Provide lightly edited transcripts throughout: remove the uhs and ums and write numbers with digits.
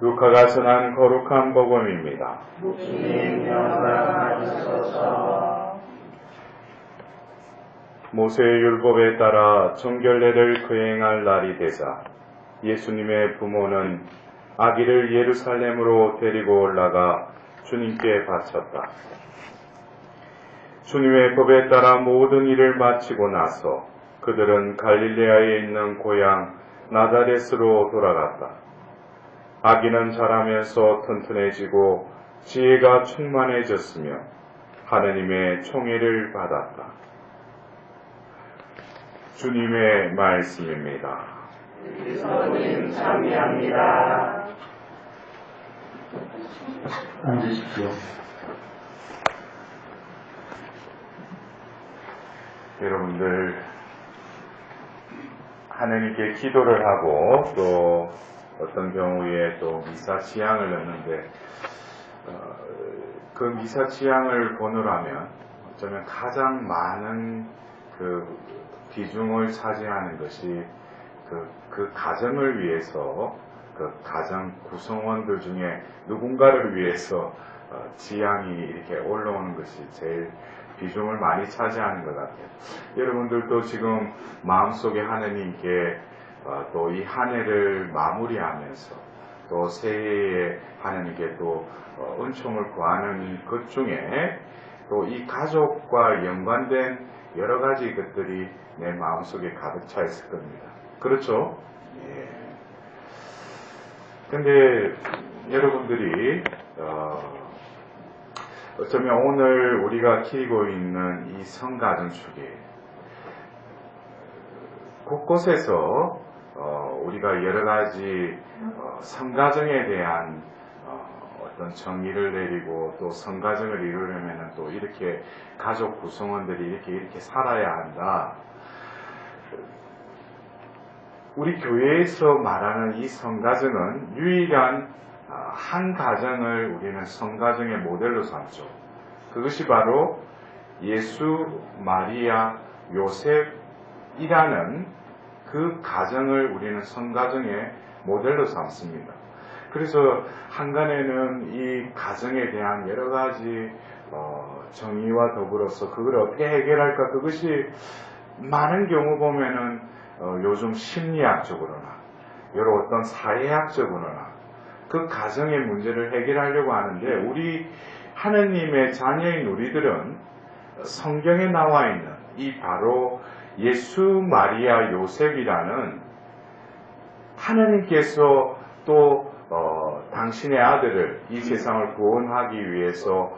루카가 전한 거룩한 복음입니다. 주님 영광하시소서. 모세의 율법에 따라 정결례를 거행할 날이 되자 예수님의 부모는 아기를 예루살렘으로 데리고 올라가 주님께 바쳤다. 주님의 법에 따라 모든 일을 마치고 나서 그들은 갈릴레아에 있는 고향 나자렛으로 돌아갔다. 아기는 자라면서 튼튼해지고 지혜가 충만해졌으며 하느님의 총애를 받았다. 주님의 말씀입니다. 그리스도님 찬미합니다. 앉으십시오. 여러분들 하느님께 기도를 하고 또 어떤 경우에 또 미사 지향을 넣는데 그 미사 지향을 보느라면 어쩌면 가장 많은 그 비중을 차지하는 것이 그 가정을 위해서 그 가정 구성원들 중에 누군가를 위해서 지향이 이렇게 올라오는 것이 제일 비중을 많이 차지하는 것 같아요. 여러분들도 지금 마음속에 하느님께 또 이 한 해를 마무리하면서 또 새해에 하느님께 또 은총을 구하는 것 중에 또 이 가족과 연관된 여러 가지 것들이 내 마음속에 가득 차 있을 겁니다. 그렇죠? 예. 근데 여러분들이 어쩌면 오늘 우리가 키우고 있는 이 성가정 축에 곳곳에서 우리가 여러 가지 성가정에 대한 어떤 정의를 내리고 또 성가정을 이루려면 또 이렇게 가족 구성원들이 이렇게 살아야 한다. 우리 교회에서 말하는 이 성가정은 유일한 한 가정을 우리는 성가정의 모델로 삼죠. 그것이 바로 예수, 마리아, 요셉이라는 그 가정을 우리는 성가정의 모델로 삼습니다. 그래서 한간에는 이 가정에 대한 여러 가지 정의와 더불어서 그걸 어떻게 해결할까, 그것이 많은 경우 보면은 요즘 심리학적으로나 여러 어떤 사회학적으로나 그 가정의 문제를 해결하려고 하는데, 우리 하느님의 자녀인 우리들은 성경에 나와 있는 이 바로 예수, 마리아, 요셉이라는 하느님께서 또 당신의 아들을 이 세상을 구원하기 위해서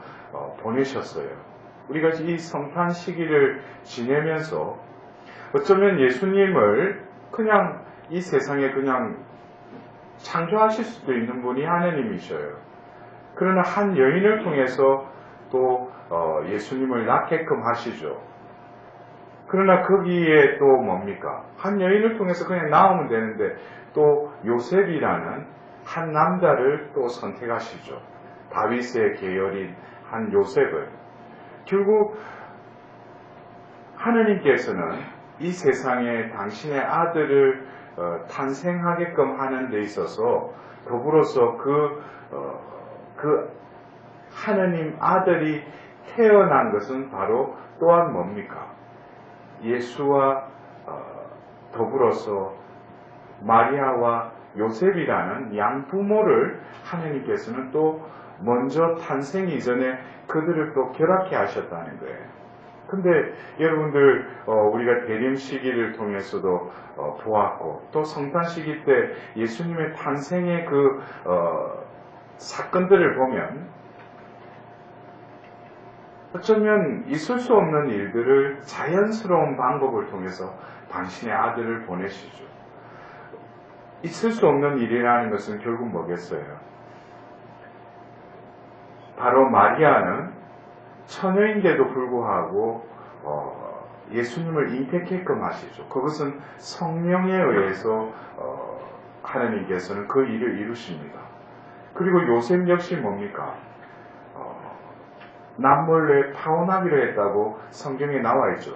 보내셨어요. 우리가 이 성탄 시기를 지내면서 어쩌면 예수님을 그냥 이 세상에 그냥 창조하실 수도 있는 분이 하느님이셔요. 그러나 한 여인을 통해서 또 예수님을 낳게끔 하시죠. 그러나 거기에 또 뭡니까? 한 여인을 통해서 그냥 나오면 되는데 또 요셉이라는 한 남자를 또 선택하시죠. 다윗의 계열인 한 요셉을. 결국 하느님께서는 이 세상에 당신의 아들을 탄생하게끔 하는 데 있어서 더불어서 그 하느님 아들이 태어난 것은 바로 또한 뭡니까? 예수와 더불어서 마리아와 요셉이라는 양부모를 하느님께서는 또 먼저 탄생 이전에 그들을 또 결합케 하셨다는 거예요. 근데 여러분들 우리가 대림 시기를 통해서도 보았고 또 성탄 시기 때 예수님의 탄생의 그 사건들을 보면 어쩌면 있을 수 없는 일들을 자연스러운 방법을 통해서 당신의 아들을 보내시죠. 있을 수 없는 일이라는 것은 결국 뭐겠어요? 바로 마리아는 처녀인데도 불구하고 예수님을 잉태케끔 하시죠. 그것은 성령에 의해서 하나님께서는 그 일을 이루십니다. 그리고 요셉 역시 뭡니까? 남몰래 타혼하기로 했다고 성경에 나와 있죠.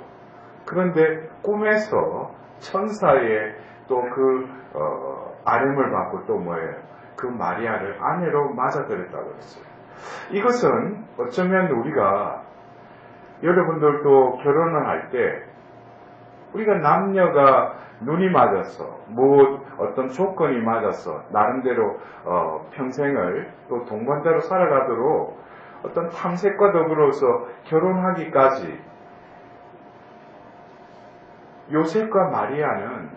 그런데 꿈에서 천사의 또 그 아뢰을 받고 또 뭐예요? 그 마리아를 아내로 맞아들였다고 그랬어요. 이것은 어쩌면 우리가 여러분들도 결혼을 할 때 우리가 남녀가 눈이 맞아서 어떤 조건이 맞아서 나름대로 평생을 또 동반자로 살아가도록 어떤 탐색과 더불어서 결혼하기까지 요셉과 마리아는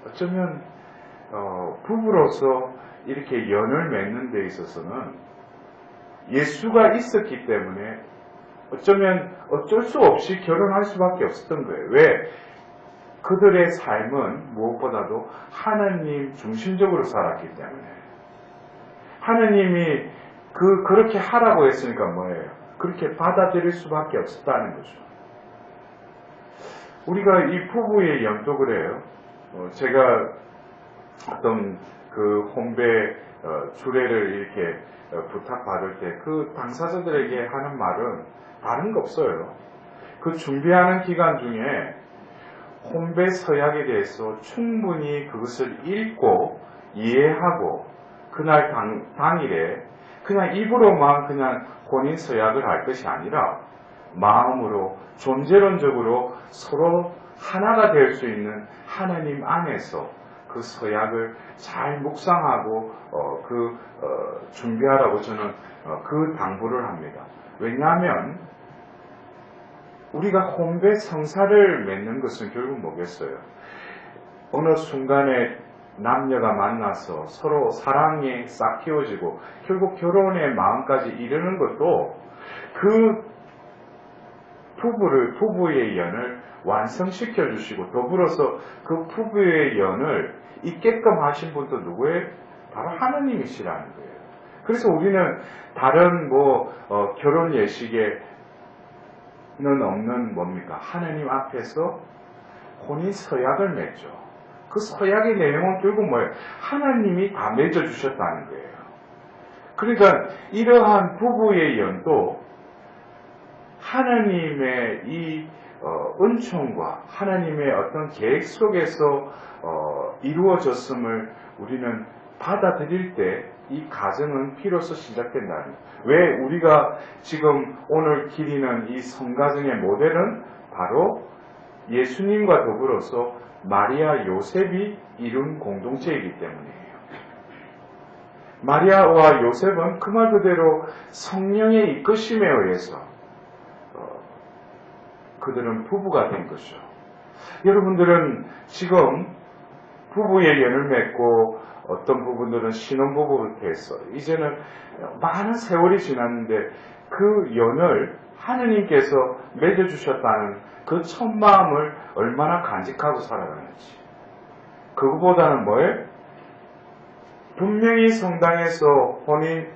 어쩌면 부부로서 이렇게 연을 맺는 데 있어서는 예수가 있었기 때문에 어쩌면 어쩔 수 없이 결혼할 수밖에 없었던 거예요. 왜? 그들의 삶은 무엇보다도 하나님 중심적으로 살았기 때문에 하나님이 그렇게 하라고 했으니까 뭐예요? 그렇게 받아들일 수밖에 없었다는 거죠. 우리가 이 부부의 연도 그래요. 제가 어떤 그 혼배 주례를 이렇게 부탁받을 때 그 당사자들에게 하는 말은 다른 거 없어요. 그 준비하는 기간 중에 혼배 서약에 대해서 충분히 그것을 읽고 이해하고 그날 당일에 그냥 입으로만 그냥 혼인 서약을 할 것이 아니라 마음으로 존재론적으로 서로 하나가 될 수 있는 하나님 안에서 그 서약을 잘 묵상하고 준비하라고 저는 그 당부를 합니다. 왜냐하면 우리가 혼배 성사를 맺는 것은 결국 뭐겠어요? 어느 순간에 남녀가 만나서 서로 사랑에 싹 키워지고 결국 결혼의 마음까지 이르는 것도 그 부부의 연을 완성시켜 주시고 더불어서 그 부부의 연을 있게끔 하신 분도 누구예요? 바로 하나님이시라는 거예요. 그래서 우리는 다른 결혼 예식에는 없는 뭡니까? 하나님 앞에서 혼인 서약을 맺죠. 그 서약의 내용은 결국 뭐예요? 하나님이 다 맺어주셨다는 거예요. 그러니까 이러한 부부의 연도 하나님의 이 은총과 하나님의 어떤 계획 속에서 이루어졌음을 우리는 받아들일 때 이 가정은 비로소 시작된다는 거예요. 왜 우리가 지금 오늘 기리는 이 성가정의 모델은 바로 예수님과 더불어서 마리아 요셉이 이룬 공동체이기 때문이에요. 마리아와 요셉은 그 말 그대로 성령의 이끄심에 의해서 그들은 부부가 된 것이죠. 여러분들은 지금 부부의 연을 맺고 어떤 부분들은 신혼부부부터 했어. 이제는 많은 세월이 지났는데 그 연을 하느님께서 맺어주셨다는 그 첫 마음을 얼마나 간직하고 살아가는지. 그거보다는 뭐예요? 분명히 성당에서 혼인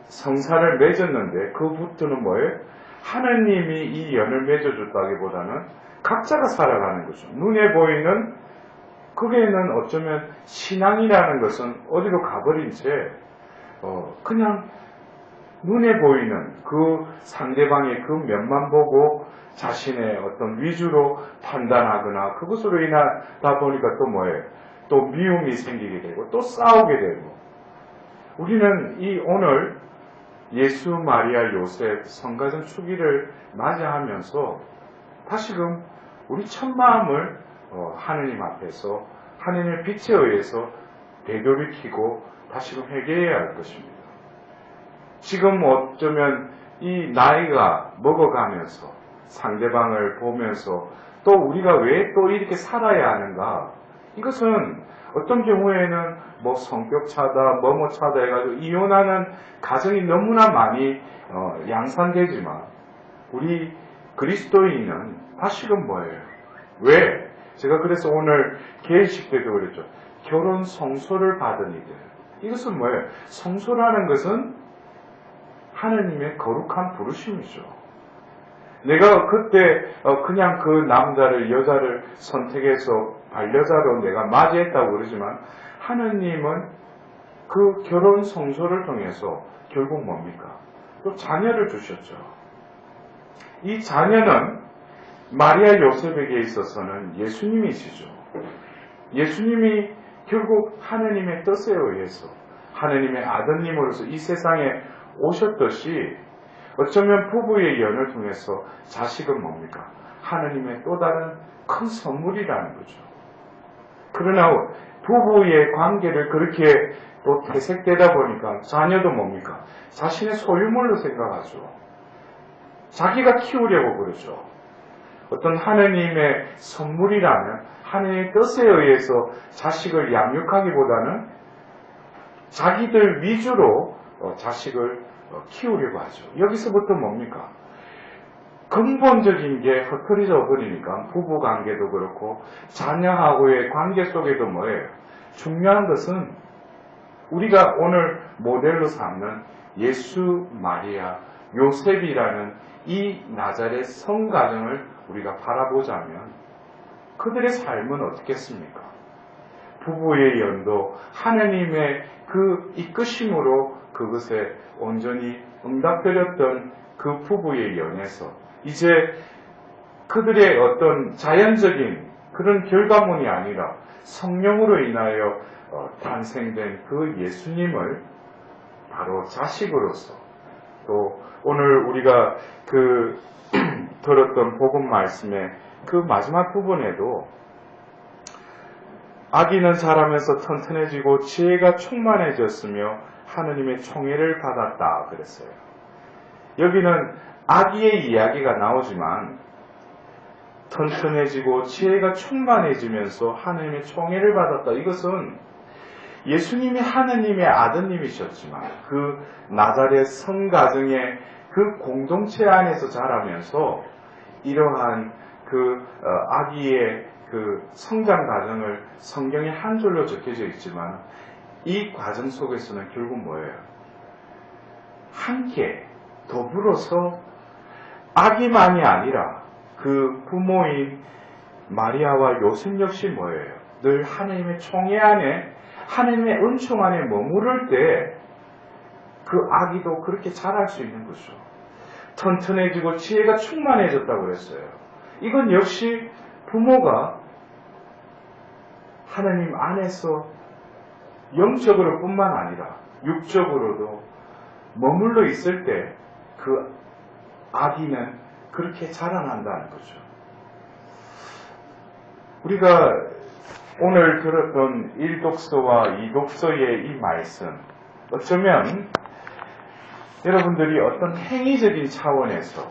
성사를 맺었는데 그 부터는 뭐예요? 하느님이 이 연을 맺어줬다기보다는 각자가 살아가는 거죠. 눈에 보이는 그게는 어쩌면 신앙이라는 것은 어디로 가버린 채 그냥 눈에 보이는 그 상대방의 그 면만 보고 자신의 어떤 위주로 판단하거나 그것으로 인하다 보니까 또 뭐예요? 또 미움이 생기게 되고 또 싸우게 되고 우리는 이 오늘 예수, 마리아, 요셉 성가정 축일을 맞이하면서 다시금 우리 첫 마음을 하느님 앞에서 하느님의 빛에 의해서 되돌이키고 다시금 회개해야 할 것입니다. 지금 어쩌면 이 나이가 먹어가면서 상대방을 보면서 또 우리가 왜 또 이렇게 살아야 하는가? 이것은 어떤 경우에는 성격 차다, 뭐뭐 차다 해가지고 이혼하는 가정이 너무나 많이 양산되지만 우리 그리스도인은 다시금 뭐예요? 왜? 제가 그래서 오늘 개회식 때도 그랬죠. 결혼 성소를 받은 이들. 이것은 뭐예요? 성소라는 것은 하느님의 거룩한 부르심이죠. 내가 그때 그냥 그 남자를 여자를 선택해서 반려자로 내가 맞이했다고 그러지만 하느님은 그 결혼 성소를 통해서 결국 뭡니까? 또 자녀를 주셨죠. 이 자녀는 마리아 요셉에게 있어서는 예수님이시죠. 예수님이 결국 하느님의 뜻에 의해서 하느님의 아드님으로서 이 세상에 오셨듯이 어쩌면 부부의 연을 통해서 자식은 뭡니까? 하느님의 또 다른 큰 선물이라는 거죠. 그러나 부부의 관계를 그렇게 또 퇴색되다 보니까 자녀도 뭡니까? 자신의 소유물로 생각하죠. 자기가 키우려고 그러죠. 어떤 하느님의 선물이라면 하느님의 뜻에 의해서 자식을 양육하기보다는 자기들 위주로 자식을 키우려고 하죠. 여기서부터 뭡니까? 근본적인 게 흐트러져 버리니까 부부관계도 그렇고 자녀하고의 관계 속에도 뭐예요? 중요한 것은 우리가 오늘 모델로 삼는 예수, 마리아, 요셉이라는 이 나자렛 성가정을 우리가 바라보자면 그들의 삶은 어떻겠습니까? 부부의 연도 하나님의 그 이끄심으로 그것에 온전히 응답드렸던 그 부부의 연에서 이제 그들의 어떤 자연적인 그런 결과물이 아니라 성령으로 인하여 탄생된 그 예수님을 바로 자식으로서 또 오늘 우리가 그 들었던 복음 말씀의 그 마지막 부분에도 아기는 자라면서 튼튼해지고 지혜가 충만해졌으며 하느님의 총애를 받았다 그랬어요. 여기는 아기의 이야기가 나오지만 튼튼해지고 지혜가 충만해지면서 하느님의 총애를 받았다. 이것은 예수님이 하느님의 아드님이셨지만 그 나자렛 성가정의 그 공동체 안에서 자라면서 이러한 그 아기의 그 성장 과정을 성경에 한 줄로 적혀져 있지만 이 과정 속에서는 결국 뭐예요? 함께 더불어서 아기만이 아니라 그 부모인 마리아와 요셉 역시 뭐예요? 늘 하나님의 총애 안에 하나님의 은총 안에 머무를 때 그 아기도 그렇게 자랄 수 있는 거죠. 튼튼해지고 지혜가 충만해졌다고 그랬어요. 이건 역시 부모가 하나님 안에서 영적으로 뿐만 아니라 육적으로도 머물러 있을 때 그 아기는 그렇게 자라난다는 거죠. 우리가 오늘 들었던 1독서와 2독서의 이 말씀, 어쩌면 여러분들이 어떤 행위적인 차원에서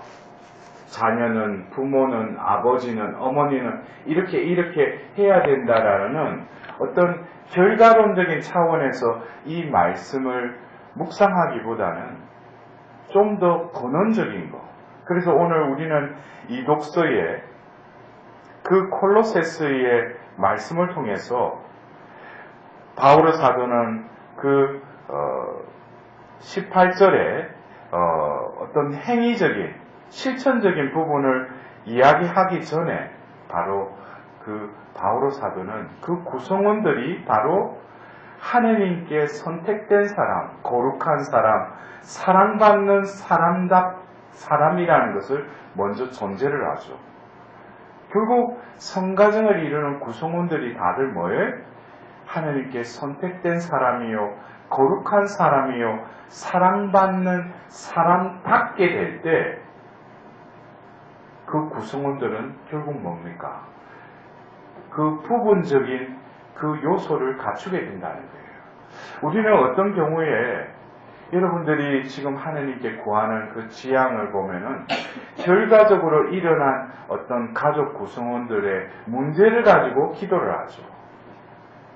자녀는, 부모는, 아버지는, 어머니는 이렇게 해야 된다라는 어떤 결과론적인 차원에서 이 말씀을 묵상하기보다는 좀 더 근원적인 거. 그래서 오늘 우리는 이 독서에 그 콜로세스의 말씀을 통해서 바울 사도는 그 18절에 어떤 행위적인 실천적인 부분을 이야기하기 전에 바로 그 바울 사도는 그 구성원들이 바로 하느님께 선택된 사람, 거룩한 사람, 사랑받는 사람이라는 것을 먼저 전제를 하죠. 결국 성가정을 이루는 구성원들이 다들 뭐예요? 하느님께 선택된 사람이요, 거룩한 사람이요, 사랑받는 사람답게 될 때 그 구성원들은 결국 뭡니까? 그 부분적인 그 요소를 갖추게 된다는 거예요. 우리는 어떤 경우에 여러분들이 지금 하느님께 구하는 그 지향을 보면은 결과적으로 일어난 어떤 가족 구성원들의 문제를 가지고 기도를 하죠.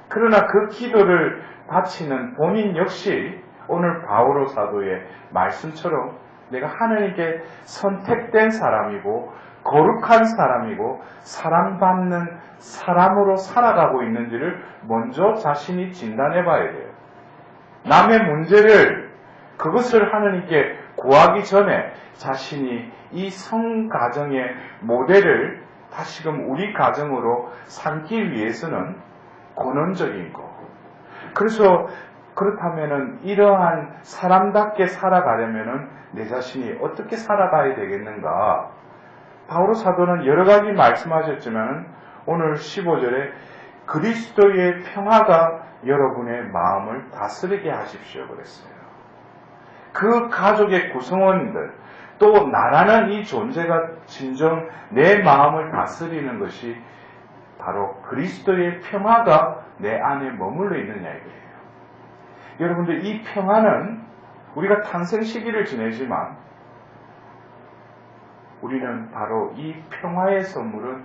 그러나 그 기도를 바치는 본인 역시 오늘 바오로 사도의 말씀처럼 내가 하느님께 선택된 사람이고 거룩한 사람이고 사랑받는 사람으로 살아가고 있는지를 먼저 자신이 진단해 봐야 돼요. 남의 문제를 그것을 하느님께 구하기 전에 자신이 이 성가정의 모델을 다시금 우리 가정으로 삼기 위해서는 근원적인 거. 그래서 그렇다면은 이러한 사람답게 살아가려면은 내 자신이 어떻게 살아가야 되겠는가? 바울 사도는 여러 가지 말씀하셨지만 오늘 15절에 그리스도의 평화가 여러분의 마음을 다스리게 하십시오 그랬어요. 그 가족의 구성원들, 또 나라는 이 존재가 진정 내 마음을 다스리는 것이 바로 그리스도의 평화가 내 안에 머물러 있느냐 이거예요. 여러분들, 이 평화는 우리가 탄생 시기를 지내지만 우리는 바로 이 평화의 선물은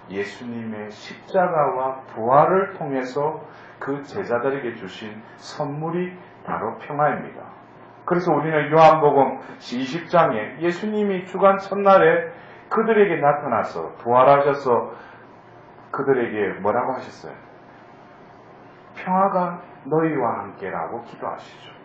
예수님의 십자가와 부활을 통해서 그 제자들에게 주신 선물이 바로 평화입니다. 그래서 우리는 요한복음 20장에 예수님이 주간 첫날에 그들에게 나타나서 부활하셔서 그들에게 뭐라고 하셨어요? 평화가 너희와 함께라고 기도하시죠.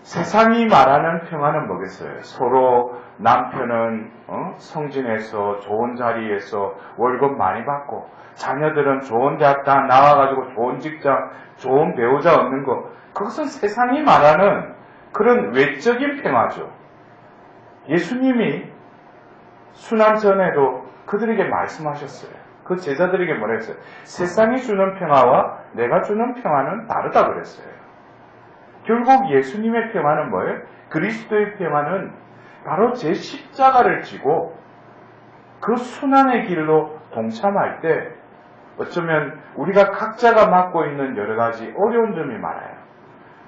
세상이 말하는 평화는 뭐겠어요? 서로 남편은 성진에서 좋은 자리에서 월급 많이 받고 자녀들은 좋은 대학 다 나와가지고 좋은 직장, 좋은 배우자 얻는 거, 그것은 세상이 말하는 그런 외적인 평화죠. 예수님이 순환 전에도 그들에게 말씀하셨어요. 그 제자들에게 뭐라 했어요? 세상이 주는 평화와 내가 주는 평화는 다르다 그랬어요. 결국 예수님의 평화는 뭐예요? 그리스도의 평화는 바로 제 십자가를 지고 그 순환의 길로 동참할 때 어쩌면 우리가 각자가 맡고 있는 여러 가지 어려운 점이 많아요.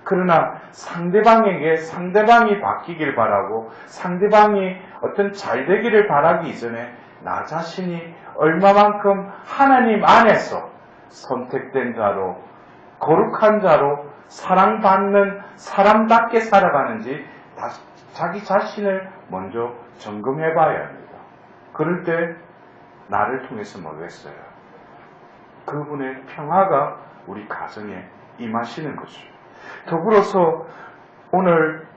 그러나 상대방에게 상대방이 바뀌길 바라고 상대방이 어떤 잘 되기를 바라기 이전에 나 자신이 얼마만큼 하나님 안에서 선택된 자로 거룩한 자로 사랑받는 사람답게 살아가는지 자기 자신을 먼저 점검해 봐야 합니다. 그럴 때 나를 통해서 뭐겠어요? 그분의 평화가 우리 가정에 임하시는 거죠. 더불어서 오늘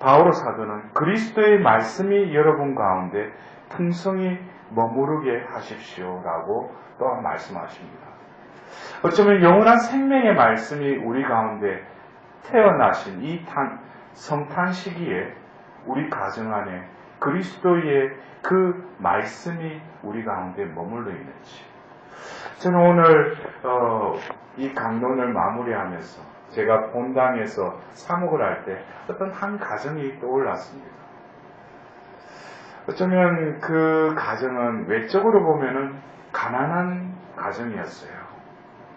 바오로 사도는 그리스도의 말씀이 여러분 가운데 풍성히 머무르게 하십시오라고 또한 말씀하십니다. 어쩌면 영원한 생명의 말씀이 우리 가운데 태어나신 이 성탄 시기에 우리 가정 안에 그리스도의 그 말씀이 우리 가운데 머물러 있는지. 저는 오늘 이 강론을 마무리하면서 제가 본당에서 사목을 할 때 어떤 한 가정이 떠올랐습니다. 어쩌면 그 가정은 외적으로 보면은 가난한 가정이었어요.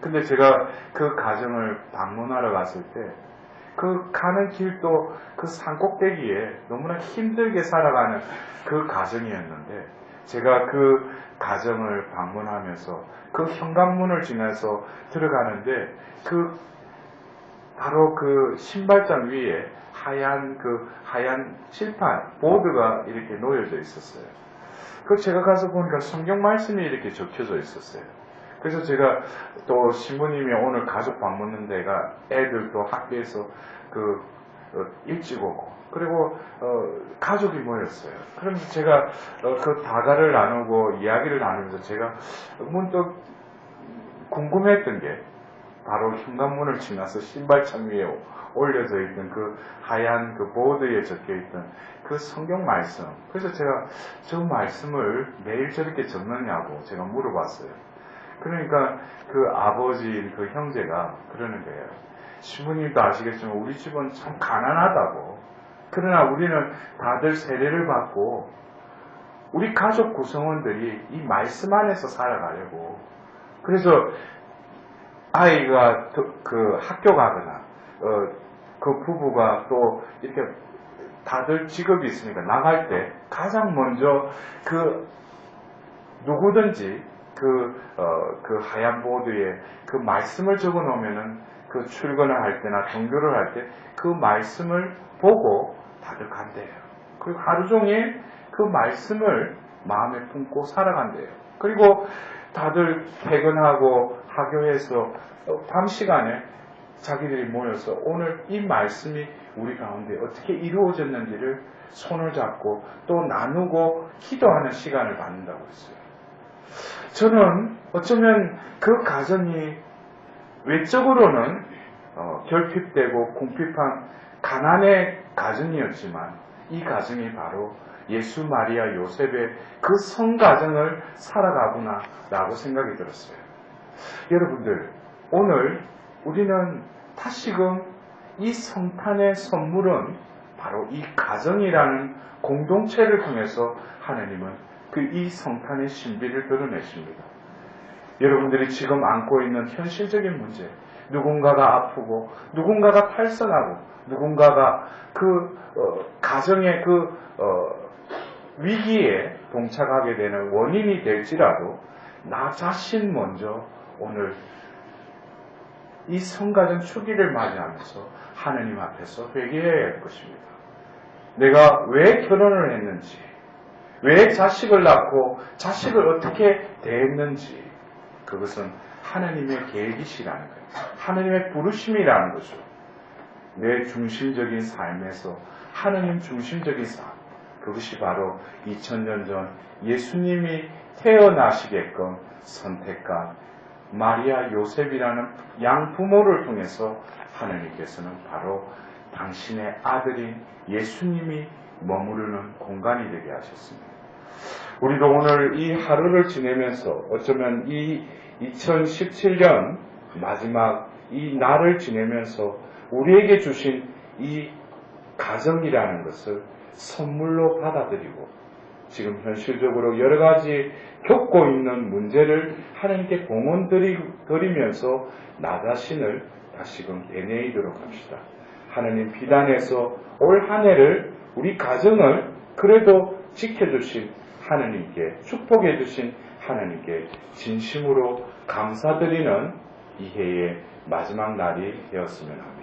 근데 제가 그 가정을 방문하러 갔을 때 그 가는 길도 그 산꼭대기에 너무나 힘들게 살아가는 그 가정이었는데 제가 그 가정을 방문하면서 그 현관문을 지나서 들어가는데 바로 그 신발장 위에 하얀 칠판, 보드가 이렇게 놓여져 있었어요. 제가 가서 보니까 성경 말씀이 이렇게 적혀져 있었어요. 그래서 제가 또 신부님이 오늘 가족 방문하는 데가 애들도 학교에서 일찍 오고, 그리고 가족이 모였어요. 그러면서 제가 그 다가를 나누고 이야기를 나누면서 제가 문득 궁금했던 게 바로 현관문을 지나서 신발장 위에 올려져 있던 그 하얀 그 보드에 적혀 있던 그 성경 말씀. 그래서 제가 저 말씀을 매일 저렇게 적느냐고 제가 물어봤어요. 그러니까 그 아버지인 그 형제가 그러는 거예요. 신부님도 아시겠지만 우리 집은 참 가난하다고. 그러나 우리는 다들 세례를 받고 우리 가족 구성원들이 이 말씀 안에서 살아가려고. 그래서 아이가 그 학교 가거나 그 부부가 또 이렇게 다들 직업이 있으니까 나갈 때 가장 먼저 누구든지 그 하얀 보드에 그 말씀을 적어 놓으면은 그 출근을 할 때나 등교를 할 때 그 말씀을 보고 다들 간대요. 그리고 하루 종일 그 말씀을 마음에 품고 살아간대요. 그리고 다들 퇴근하고 학교에서 밤 시간에 자기들이 모여서 오늘 이 말씀이 우리 가운데 어떻게 이루어졌는지를 손을 잡고 또 나누고 기도하는 시간을 갖는다고 했어요. 저는 어쩌면 그 가정이 외적으로는 결핍되고 궁핍한 가난의 가정이었지만 이 가정이 바로 예수, 마리아, 요셉의 그 성가정을 살아가구나 라고 생각이 들었어요. 여러분들, 오늘 우리는 다시금 이 성탄의 선물은 바로 이 가정이라는 공동체를 통해서 하나님은 그 이 성탄의 신비를 드러내십니다. 여러분들이 지금 안고 있는 현실적인 문제, 누군가가 아프고 누군가가 탈선하고 누군가가 가정의 위기에 동착하게 되는 원인이 될지라도 나 자신 먼저 오늘 이 성가정 축일을 맞이하면서 하나님 앞에서 회개해야 할 것입니다. 내가 왜 결혼을 했는지, 왜 자식을 낳고 자식을 어떻게 대했는지, 그것은 하나님의 계획이시라는 거예요. 하나님의 부르심이라는 거죠. 내 중심적인 삶에서 하나님 중심적인 삶, 그것이 바로 2000년 전 예수님이 태어나시게끔 선택한 마리아 요셉이라는 양부모를 통해서 하나님께서는 바로 당신의 아들인 예수님이 머무르는 공간이 되게 하셨습니다. 우리도 오늘 이 하루를 지내면서 어쩌면 이 2017년 마지막 이 날을 지내면서 우리에게 주신 이 가정이라는 것을 선물로 받아들이고 지금 현실적으로 여러 가지 겪고 있는 문제를 하나님께 봉헌드리면서 나 자신을 다시금 되뇌이도록 합시다. 하나님 비단에서 올 한 해를 우리 가정을 그래도 지켜주신 하나님께 축복해 주신 하나님께 진심으로 감사드리는 이 해의 마지막 날이 되었으면 합니다.